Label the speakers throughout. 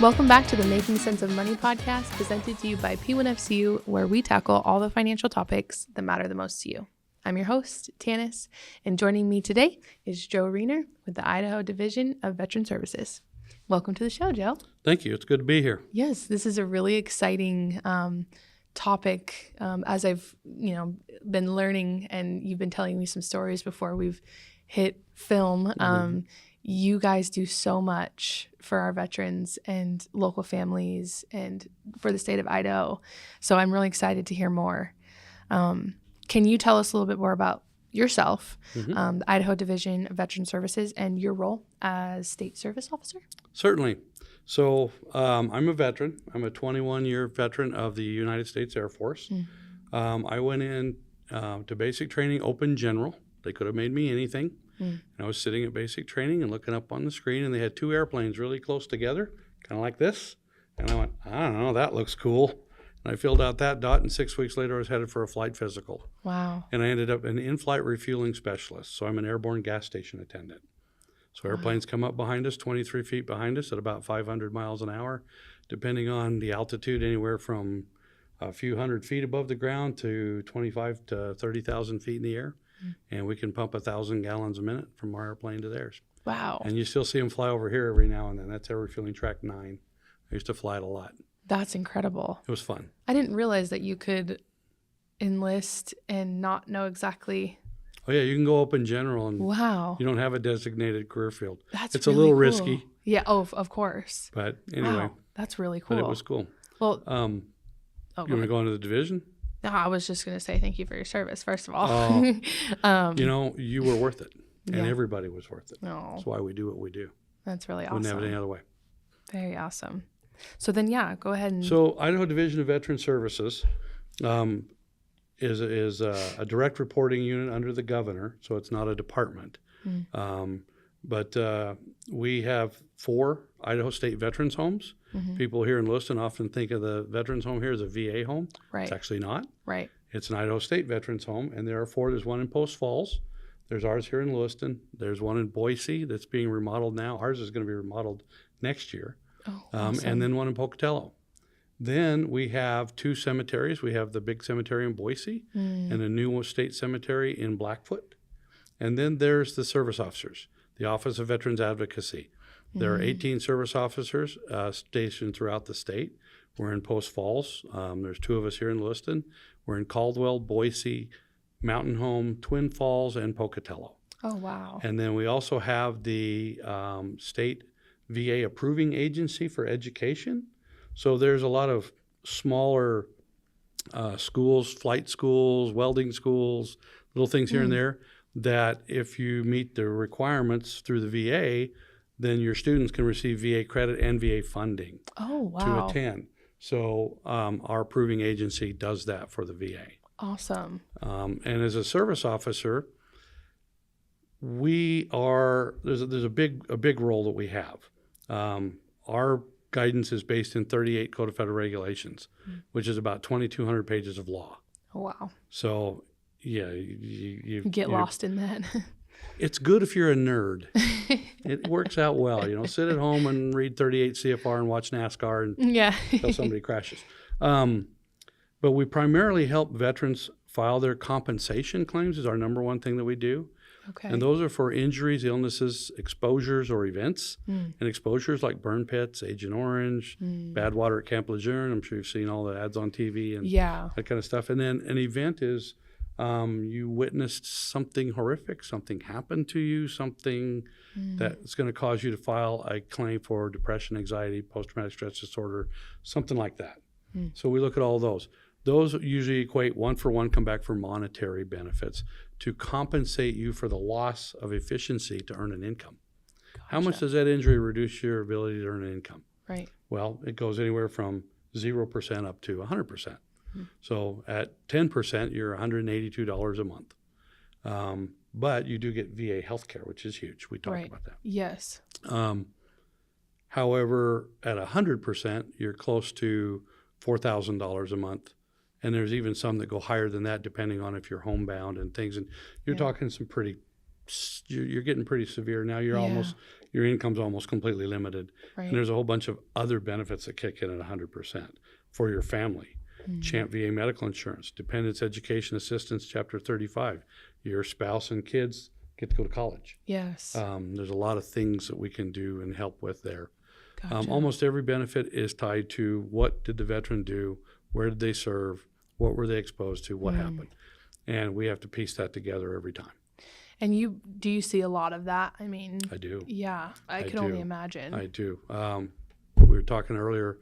Speaker 1: Welcome back to the Making Sense of Money podcast, presented to you by P1FCU, where we tackle all the financial topics that matter the most to you. I'm your host, Tanis, and joining me today is Joe Reiner with the Idaho Division of Veteran Services. Welcome to the show, Joe.
Speaker 2: Thank you. It's good to be here.
Speaker 1: Yes, this is a really exciting topic. As I've been learning, and you've been telling me some stories before we've hit film. You guys do so much for our veterans and local families and for the state of Idaho. So I'm really excited to hear more. Can you tell us a little bit more about yourself, the Idaho Division of Veteran Services, and your role as State Service Officer?
Speaker 2: Certainly. So I'm a veteran. I'm a 21-year veteran of the United States Air Force. I went in to basic training, open general. They could have made me anything. And I was sitting at basic training and looking up on the screen, and they had two airplanes really close together, kind of like this. And I went, I don't know, that looks cool. And I filled out that dot, and 6 weeks later I was headed for a flight physical.
Speaker 1: Wow.
Speaker 2: And I ended up an in-flight refueling specialist. So I'm an airborne gas station attendant. So airplanes come up behind us, 23 feet behind us at about 500 miles an hour, depending on the altitude, anywhere from a few hundred feet above the ground to 25 to 30,000 feet in the air. And we can pump 1,000 gallons a minute from our airplane to theirs.
Speaker 1: Wow.
Speaker 2: And you still see them fly over here every now and then. That's air refueling track 9. I used to fly it a lot.
Speaker 1: That's incredible.
Speaker 2: It was fun.
Speaker 1: I didn't realize that you could enlist and not know exactly.
Speaker 2: Oh, yeah, you can go open general and
Speaker 1: Wow.
Speaker 2: you don't have a designated career field.
Speaker 1: It's
Speaker 2: It's
Speaker 1: really
Speaker 2: a little
Speaker 1: cool.
Speaker 2: risky.
Speaker 1: Yeah, of course.
Speaker 2: But anyway.
Speaker 1: Wow. That's really cool.
Speaker 2: But it was cool.
Speaker 1: Well,
Speaker 2: You want to go into the division?
Speaker 1: No, I was just going to say thank you for your service, first of all.
Speaker 2: You were worth it. And
Speaker 1: Yeah.
Speaker 2: everybody was worth it.
Speaker 1: Oh,
Speaker 2: That's why we do what we do.
Speaker 1: that's really awesome.
Speaker 2: Wouldn't have it any other way.
Speaker 1: Very awesome. So then, go ahead and.
Speaker 2: So Idaho Division of Veteran Services is a direct reporting unit under the governor, so it's not a department. But we have 4 Idaho State Veterans Homes. People here in Lewiston often think of the Veterans Home here as a VA home.
Speaker 1: Right.
Speaker 2: It's actually not.
Speaker 1: Right.
Speaker 2: It's an Idaho State Veterans Home, and there are 4. There's one in Post Falls. There's ours here in Lewiston. There's one in Boise that's being remodeled now. Ours is going to be remodeled next year.
Speaker 1: Oh, awesome.
Speaker 2: And then one in Pocatello. Then we have 2 cemeteries. We have the big cemetery in Boise and a new state cemetery in Blackfoot. And then there's the service officers, the Office of Veterans Advocacy. There are 18 service officers stationed throughout the state. We're in Post Falls. There's 2 of us here in Lewiston. We're in Caldwell, Boise, Mountain Home, Twin Falls, and Pocatello.
Speaker 1: Oh, wow.
Speaker 2: And then we also have the state VA approving agency for education. So there's a lot of smaller schools, flight schools, welding schools, little things here and there that if you meet the requirements through the VA, then your students can receive VA credit and VA funding to attend. So our approving agency does that for the VA.
Speaker 1: Awesome.
Speaker 2: And as a service officer, there's a big role that we have. Our guidance is based in 38 Code of Federal Regulations, which is about 2,200 pages of law.
Speaker 1: Oh, wow.
Speaker 2: So, yeah, you
Speaker 1: get lost in that.
Speaker 2: It's good if you're a nerd. It works out well. Sit at home and read 38 CFR and watch NASCAR until somebody crashes. But we primarily help veterans file their compensation claims is our number one thing that we do.
Speaker 1: Okay.
Speaker 2: And those are for injuries, illnesses, exposures, or events. And exposures like burn pits, Agent Orange, bad water at Camp Lejeune. I'm sure you've seen all the ads on TV and that kind of stuff. And then an event is you witnessed something horrific, something happened to you, something that's going to cause you to file a claim for depression, anxiety, post-traumatic stress disorder, something like that. So we look at all those. Those usually equate 1-for-1, come back for monetary benefits to compensate you for the loss of efficiency to earn an income. Gotcha. How much does that injury reduce your ability to earn an income?
Speaker 1: Right.
Speaker 2: Well, it goes anywhere from 0% up to 100%. So at 10%, you're $182 a month. But you do get VA healthcare, which is huge. We talked about that.
Speaker 1: Yes.
Speaker 2: However, at 100%, you're close to $4,000 a month. And there's even some that go higher than that, depending on if you're homebound and things. And you're talking some pretty you're getting pretty severe. Now your income's almost completely limited.
Speaker 1: Right.
Speaker 2: And there's a whole bunch of other benefits that kick in at 100% for your family. Champ VA medical insurance, dependents education assistance, Chapter 35. Your spouse and kids get to go to college.
Speaker 1: Yes.
Speaker 2: There's a lot of things that we can do and help with there.
Speaker 1: Gotcha.
Speaker 2: Almost every benefit is tied to what did the veteran do, where did they serve, what were they exposed to, what happened. And we have to piece that together every time.
Speaker 1: And do you see a lot of that? I mean,
Speaker 2: I do.
Speaker 1: Yeah, I can only imagine.
Speaker 2: I do. We were talking earlier,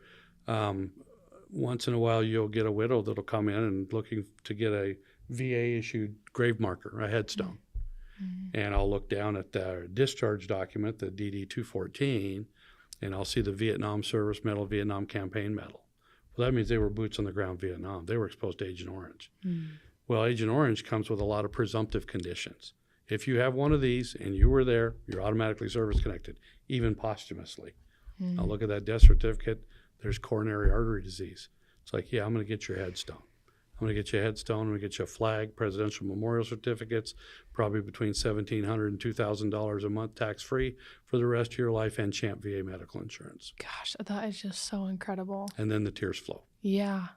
Speaker 2: once in a while you'll get a widow that'll come in and looking to get a VA-issued grave marker, a headstone. And I'll look down at the discharge document, the DD-214, and I'll see the Vietnam Service Medal, Vietnam Campaign Medal. Well, that means they were boots on the ground Vietnam. They were exposed to Agent Orange. Well, Agent Orange comes with a lot of presumptive conditions. If you have one of these and you were there, you're automatically service-connected, even posthumously. I'll look at that death certificate. There's coronary artery disease. It's like, yeah, I'm going to get your headstone. I'm going to get you a headstone. I'm going to get you a flag, presidential memorial certificates, probably between $1,700 and $2,000 a month tax-free for the rest of your life, and Champ VA medical insurance.
Speaker 1: Gosh, that is just so incredible.
Speaker 2: And then the tears flow.
Speaker 1: Yeah.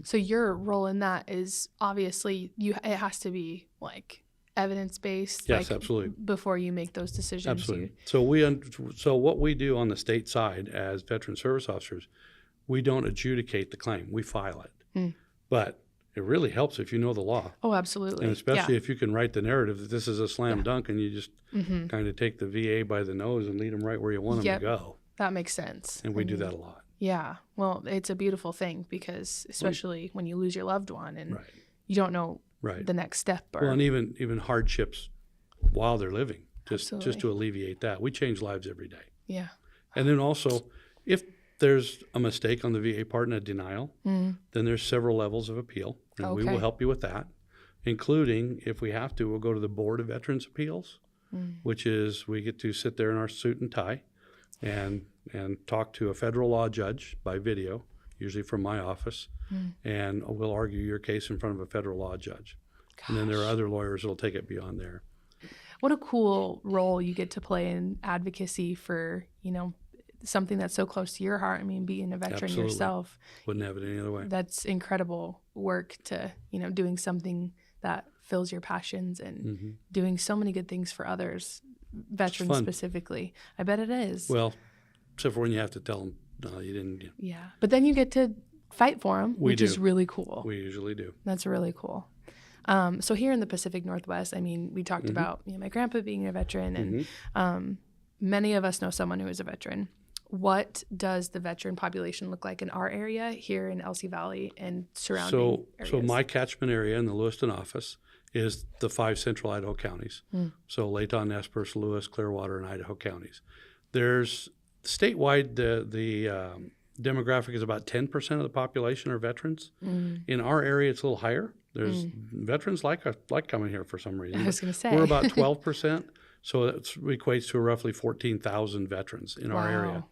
Speaker 1: So your role in that is obviously it has to be like evidence-based.
Speaker 2: Yes,
Speaker 1: like,
Speaker 2: absolutely.
Speaker 1: Before you make those decisions.
Speaker 2: Absolutely. So what we do on the state side as veteran service officers, we don't adjudicate the claim. We file it. But it really helps if you know the law.
Speaker 1: Oh, absolutely.
Speaker 2: And especially if you can write the narrative that this is a slam dunk and you just kind of take the VA by the nose and lead them right where you want them to go.
Speaker 1: That makes sense.
Speaker 2: And we do that a lot.
Speaker 1: Yeah. Well, it's a beautiful thing because especially when you lose your loved one and you don't know the next step.
Speaker 2: Well, and even hardships while they're living, just to alleviate that. We change lives every day.
Speaker 1: Yeah.
Speaker 2: And then also, if there's a mistake on the VA part and a denial, then there's several levels of appeal, and we will help you with that, including, if we have to, we'll go to the Board of Veterans Appeals, which is we get to sit there in our suit and tie and talk to a federal law judge by video, usually from my office, and we'll argue your case in front of a federal law judge. Gosh. And then there are other lawyers that will take it beyond there.
Speaker 1: What a cool role you get to play in advocacy for, something that's so close to your heart. I mean, being a veteran yourself.
Speaker 2: Wouldn't have it any other way.
Speaker 1: That's incredible work to, doing something that fills your passions and doing so many good things for others, veterans specifically. I bet it is.
Speaker 2: Well, except for when you have to tell them, no, you didn't.
Speaker 1: Yeah. But then you get to fight for them, which is really cool.
Speaker 2: We usually do.
Speaker 1: That's really cool. So here in the Pacific Northwest, I mean, we talked about my grandpa being a veteran, and many of us know someone who is a veteran. What does the veteran population look like in our area here in LC Valley and surrounding areas?
Speaker 2: So my catchment area in the Lewiston office is the 5 central Idaho counties. So Layton, Nez Perce, Lewis, Clearwater, and Idaho counties. There's statewide, the demographic is about 10% of the population are veterans. In our area, it's a little higher. There's veterans like coming here for some reason.
Speaker 1: I was going to say.
Speaker 2: We're about 12%. So that equates to roughly 14,000 veterans in our area.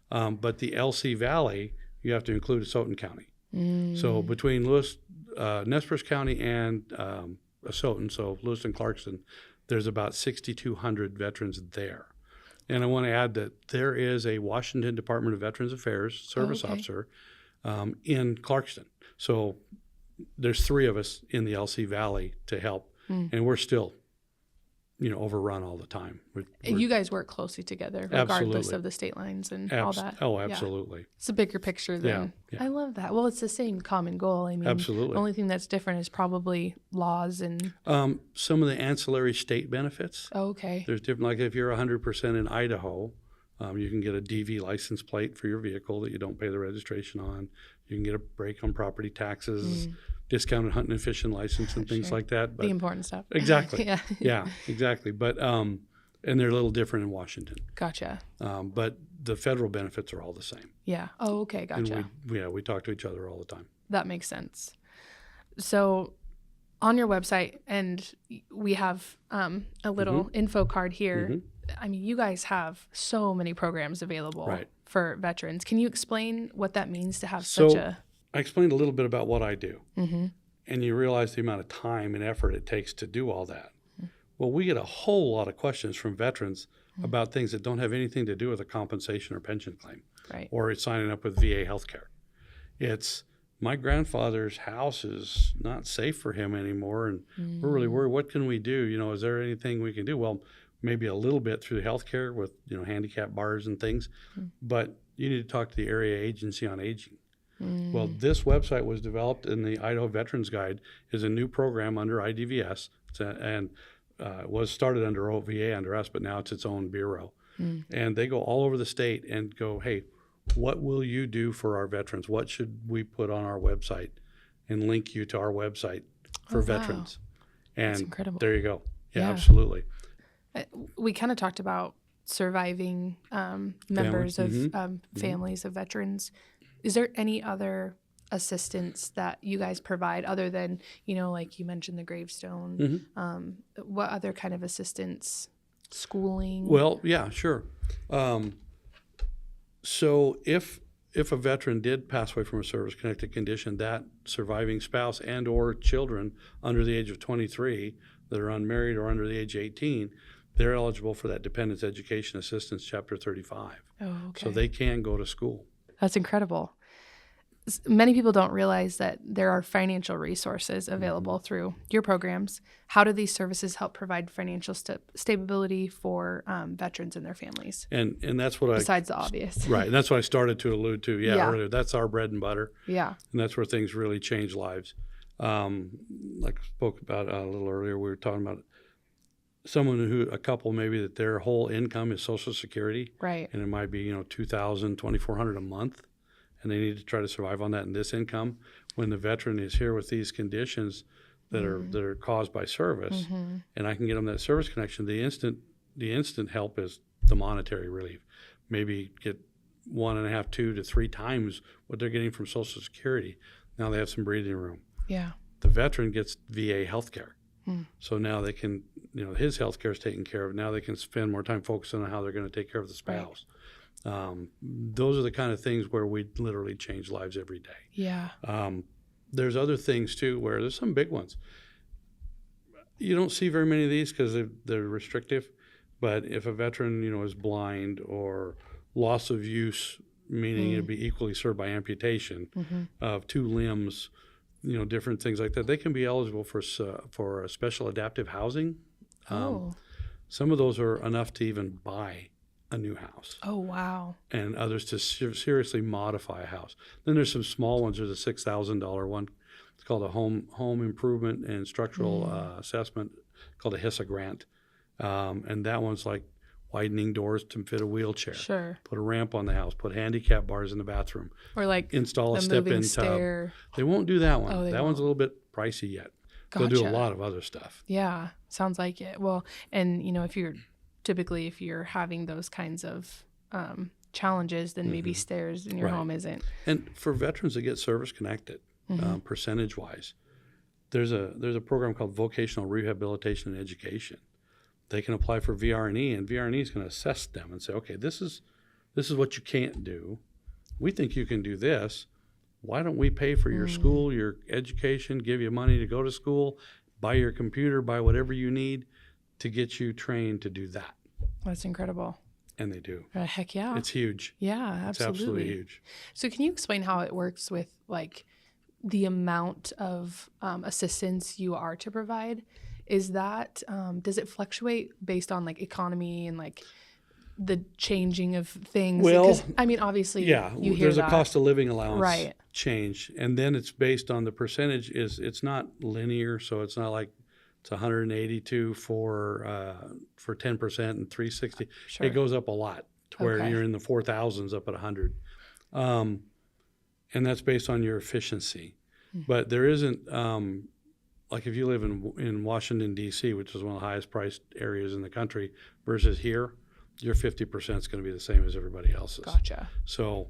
Speaker 2: But the LC Valley, you have to include Asotin County. So between Nez Perce County and Asotin, so Lewis and Clarkston, there's about 6,200 veterans there. And I want to add that there is a Washington Department of Veterans Affairs service officer in Clarkston. So there's 3 of us in the LC Valley to help, and we're still overrun all the time.
Speaker 1: You guys work closely together, regardless of the state lines and all that.
Speaker 2: Oh, absolutely.
Speaker 1: Yeah. It's a bigger picture than. Yeah. I love that. Well, it's the same common goal. I mean,
Speaker 2: absolutely.
Speaker 1: The only thing that's different is probably laws and.
Speaker 2: Some of the ancillary state benefits.
Speaker 1: Oh, okay.
Speaker 2: There's different. Like if you're 100% in Idaho, you can get a DV license plate for your vehicle that you don't pay the registration on. You can get a break on property taxes. Discounted hunting and fishing license and things like that. But
Speaker 1: the important stuff.
Speaker 2: Exactly. Yeah, exactly. But and they're a little different in Washington.
Speaker 1: Gotcha.
Speaker 2: But the federal benefits are all the same.
Speaker 1: Yeah. Oh, okay. Gotcha.
Speaker 2: And we talk to each other all the time.
Speaker 1: That makes sense. So on your website, and we have a little info card here. I mean, you guys have so many programs available for veterans. Can you explain what that means to have such a...
Speaker 2: I explained a little bit about what I do, and you realize the amount of time and effort it takes to do all that. Well, we get a whole lot of questions from veterans about things that don't have anything to do with a compensation or pension claim, or it's signing up with VA healthcare. It's my grandfather's house is not safe for him anymore, and we're really worried. What can we do? You know, is there anything we can do? Well, maybe a little bit through healthcare with, you know, handicap bars and things, but you need to talk to the area agency on aging. Well, this website was developed in the Idaho Veterans Guide, is a new program under IDVS, and was started under OVA under us, but now it's its own bureau. And they go all over the state and go, hey, what will you do for our veterans? What should we put on our website? And link you to our website for veterans. And that's incredible. There you go. Yeah. Absolutely.
Speaker 1: We kind of talked about surviving members of families of veterans. Is there any other assistance that you guys provide other than, you know, like you mentioned the gravestone? What other kind of assistance? Schooling?
Speaker 2: Well, yeah, sure. So if a veteran did pass away from a service-connected condition, that surviving spouse and or children under the age of 23 that are unmarried or under the age of 18, they're eligible for that Dependents Education Assistance Chapter 35. Oh, okay. So they can go to school.
Speaker 1: That's incredible. Many people don't realize that there are financial resources available through your programs. How do these services help provide financial stability for veterans and their families?
Speaker 2: And that's what
Speaker 1: besides the obvious.
Speaker 2: Right. And that's what I started to allude to earlier. That's our bread and butter.
Speaker 1: Yeah.
Speaker 2: And that's where things really change lives. Like I spoke about a little earlier, we were talking about a couple maybe that their whole income is Social Security.
Speaker 1: Right.
Speaker 2: And it might be, $2,000, $2,400 a month. And they need to try to survive on that and this income. When the veteran is here with these conditions that are caused by service, and I can get them that service connection, the instant help is the monetary relief. Maybe get 1.5, 2 to 3 times what they're getting from Social Security. Now they have some breathing room.
Speaker 1: Yeah.
Speaker 2: The veteran gets VA health care. So now they can, his health care is taken care of. Now they can spend more time focusing on how they're going to take care of the spouse. Right. Those are the kind of things where we literally change lives every day.
Speaker 1: Yeah.
Speaker 2: There's other things too where there's some big ones. You don't see very many of these because they're restrictive. But if a veteran, is blind or loss of use, meaning it'd be equally served by amputation of 2 limbs, different things like that, they can be eligible for a special adaptive housing. Some of those are enough to even buy a new house.
Speaker 1: Oh, wow.
Speaker 2: And others to seriously modify a house. Then there's some small ones. There's a $6,000 one. It's called a home improvement and structural assessment, called a HISA grant. And that one's like widening doors to fit a wheelchair.
Speaker 1: Sure.
Speaker 2: Put a ramp on the house. Put handicap bars in the bathroom.
Speaker 1: Or like
Speaker 2: install a step-in tub. They won't do that one.
Speaker 1: Oh,
Speaker 2: that one's a little bit pricey yet.
Speaker 1: Gotcha.
Speaker 2: They'll do a lot of other stuff.
Speaker 1: Yeah, sounds like it. Well, and if you're having those kinds of challenges, then maybe stairs in your home isn't.
Speaker 2: And for veterans that get service connected, percentage-wise, there's a program called Vocational Rehabilitation and Education. They can apply for VRE, and VRE is going to assess them and say, okay, this is what you can't do. We think you can do this. Why don't we pay for your school, your education, give you money to go to school, buy your computer, buy whatever you need to get you trained to do that.
Speaker 1: That's incredible.
Speaker 2: And they do.
Speaker 1: Heck yeah.
Speaker 2: It's huge.
Speaker 1: Yeah, absolutely.
Speaker 2: It's absolutely huge.
Speaker 1: So can you explain how it works with like the amount of assistance you are to provide? Is that, does it fluctuate based on like economy and like the changing of things?
Speaker 2: Well,
Speaker 1: obviously, you hear
Speaker 2: there's
Speaker 1: that.
Speaker 2: a cost of living allowance change. And then it's based on the percentage it's not linear. So it's not like it's 182 for 10% and 360. Sure. It goes up a lot to where you're in the 4,000s up at 100. And that's based on your efficiency. But there isn't, like if you live in Washington, D.C., which is one of the highest priced areas in the country, versus here, your 50% is going to be the same as everybody else's.
Speaker 1: Gotcha.
Speaker 2: So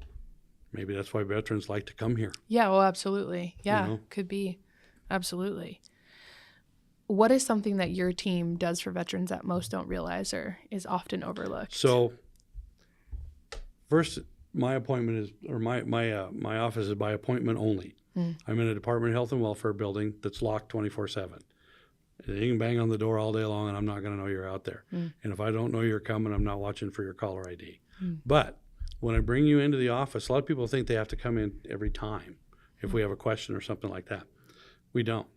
Speaker 2: maybe that's why veterans like to come here.
Speaker 1: Yeah, well, absolutely. Yeah, could be. Absolutely. What is something that your team does for veterans that most don't realize or is often overlooked? So
Speaker 2: first, my appointment is, or my office is by appointment only. I'm in a Department of Health and Welfare building that's locked 24/7. You can bang on the door all day long, and I'm not going to know you're out there. And if I don't know you're coming, I'm not watching for your caller ID. But when I bring you into the office, a lot of people think they have to come in every time if we have a question or something like that. We don't.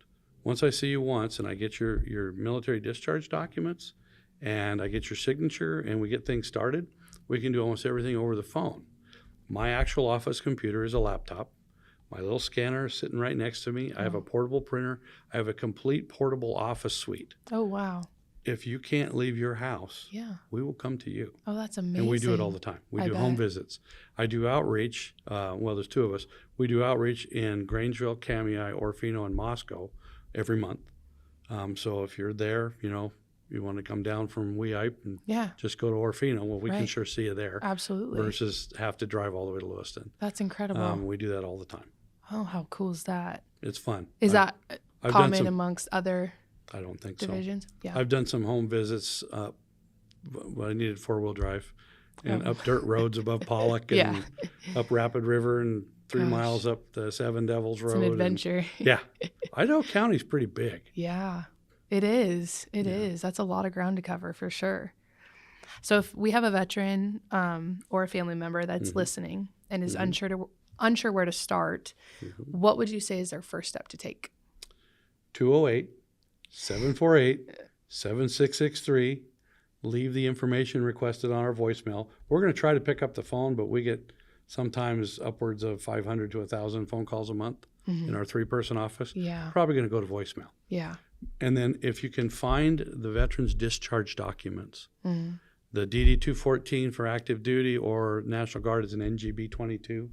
Speaker 2: Once I see you once and I get your military discharge documents and I get your signature and we get things started, we can do almost everything over the phone. My actual office computer is a laptop. My little scanner is sitting right next to me. I have a portable printer. I have a complete portable office suite.
Speaker 1: Oh, wow.
Speaker 2: If you can't leave your house, we will come to you.
Speaker 1: Oh, that's amazing.
Speaker 2: And we do it all the time. We do home visits. I do outreach. Well, there's two of us. We do outreach in Grangeville, Kamiah, Orofino, and Moscow every month. So if you're there, you want to come down from Weippe and just go to Orofino, well, we can sure see you there.
Speaker 1: Absolutely.
Speaker 2: Versus have to drive all the way to Lewiston.
Speaker 1: That's incredible.
Speaker 2: We do that all the time.
Speaker 1: Oh, how cool is that?
Speaker 2: It's fun.
Speaker 1: Is that common amongst other
Speaker 2: I don't think
Speaker 1: divisions?
Speaker 2: So.
Speaker 1: Yeah.
Speaker 2: I've done some home visits when I needed 4-wheel drive and up dirt roads above Pollock and up Rapid River and 3 miles up the Seven Devils Road.
Speaker 1: It's an adventure.
Speaker 2: Idaho County's pretty big.
Speaker 1: Yeah, it is. It is. That's a lot of ground to cover for sure. So if we have a veteran or a family member that's listening and is unsure where to start, what would you say is their first step to take? 208-748-7663. Leave the information requested on our voicemail. We're going to try to pick up the phone, but we get sometimes upwards of 500 to 1,000 phone calls a month in our 3-person office. Probably going to go to voicemail. And then if you can find the veteran's discharge documents, the DD-214 for active duty or National Guard is an NGB 22.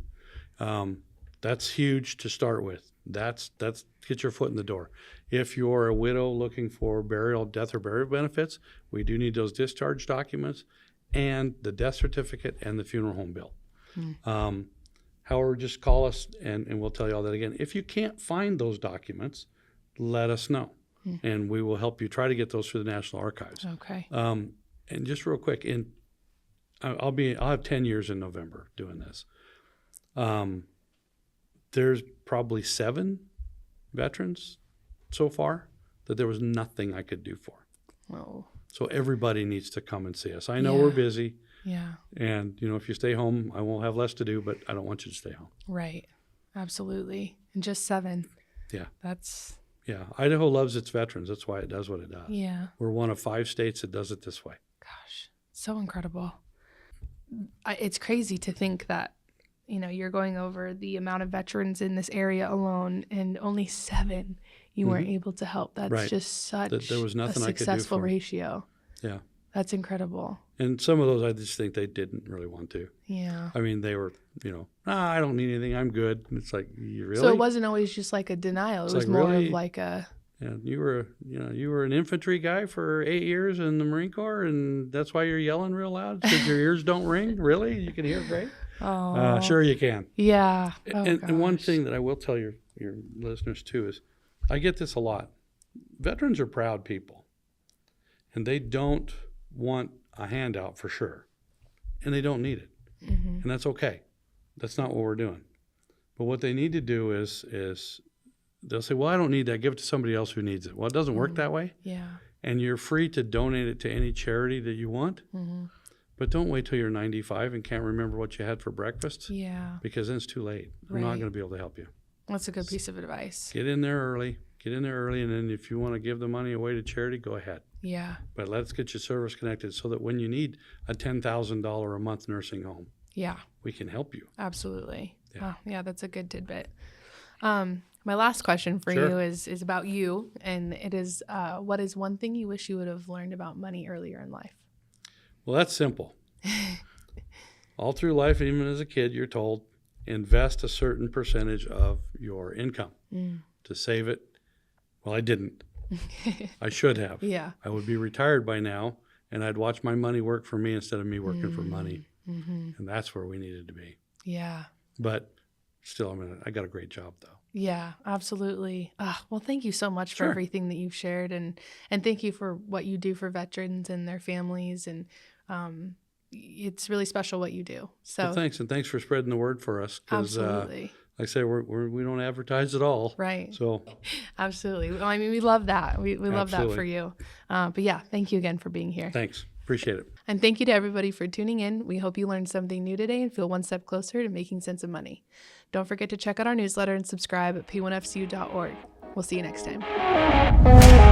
Speaker 1: That's huge to start with. That's get your foot in the door. If you're a widow looking for death or burial benefits, we do need those discharge documents and the death certificate and the funeral home bill. However, just call us and we'll tell you all that again. If you can't find those documents, let us know, and we will help you try to get those through the National Archives. Okay.
Speaker 2: And just real quick, I'll have 10 years in November doing this. There's probably 7 veterans so far that there was nothing I could do for.
Speaker 1: Oh.
Speaker 2: So everybody needs to come and see us. I know we're busy.
Speaker 1: Yeah.
Speaker 2: And, if you stay home, I won't have less to do, but I don't want you to stay home.
Speaker 1: Right. Absolutely. And just 7.
Speaker 2: Yeah.
Speaker 1: Yeah.
Speaker 2: Idaho loves its veterans. That's why it does what it does.
Speaker 1: Yeah.
Speaker 2: We're one of 5 states that does it this way.
Speaker 1: Gosh, so incredible. It's crazy to think that, you're going over the amount of veterans in this area alone and only 7 you weren't able to help. That's just such
Speaker 2: there was nothing
Speaker 1: a successful
Speaker 2: I could do for
Speaker 1: ratio.
Speaker 2: Yeah.
Speaker 1: That's incredible.
Speaker 2: And some of those I just think they didn't really want to.
Speaker 1: Yeah.
Speaker 2: I mean, they were, I don't need anything. I'm good. And it's like, you really?
Speaker 1: So it wasn't always just like a denial. It was more of like a...
Speaker 2: Yeah, you were an infantry guy for 8 years in the Marine Corps, and that's why you're yelling real loud because your ears don't ring. Really, you can hear great.
Speaker 1: Oh,
Speaker 2: sure you can.
Speaker 1: Yeah.
Speaker 2: And one thing that I will tell your listeners too is, I get this a lot. Veterans are proud people, and they don't want a handout for sure, and they don't need it, and that's okay. That's not what we're doing. But what they need to do is they'll say, well, I don't need that. Give it to somebody else who needs it. Well, it doesn't work that way.
Speaker 1: Yeah.
Speaker 2: And you're free to donate it to any charity that you want. But don't wait till you're 95 and can't remember what you had for breakfast. Yeah. Because then it's too late. I'm not going to be able to help you.
Speaker 1: That's a good piece of advice.
Speaker 2: Get in there early. And then if you want to give the money away to charity, go ahead.
Speaker 1: Yeah.
Speaker 2: But let's get you service connected so that when you need a $10,000 a month nursing home, we can help you.
Speaker 1: Absolutely. Yeah, that's a good tidbit. My last question for you is about you, and it is, what is one thing you wish you would have learned about money earlier in life?
Speaker 2: Well, that's simple. All through life, even as a kid, you're told, invest a certain percentage of your income to save it. Well, I didn't. I should have. Yeah. I would be retired by now, and I'd watch my money work for me instead of me working for money. And that's where we needed to be. Yeah. But still, I got a great job, though. Yeah, absolutely. Well, thank you so much for everything that you've shared, and thank you for what you do for veterans and their families, and it's really special what you do. So thanks, and thanks for spreading the word for us. Absolutely. like I say, we don't advertise at all.
Speaker 1: Right.
Speaker 2: So
Speaker 1: absolutely. Well, I mean, we love that. We love that for you. But yeah, thank you again for being here.
Speaker 2: Thanks. Appreciate it.
Speaker 1: And thank you to everybody for tuning in. We hope you learned something new today and feel one step closer to making sense of money. Don't forget to check out our newsletter and subscribe at p1fcu.org. We'll see you next time.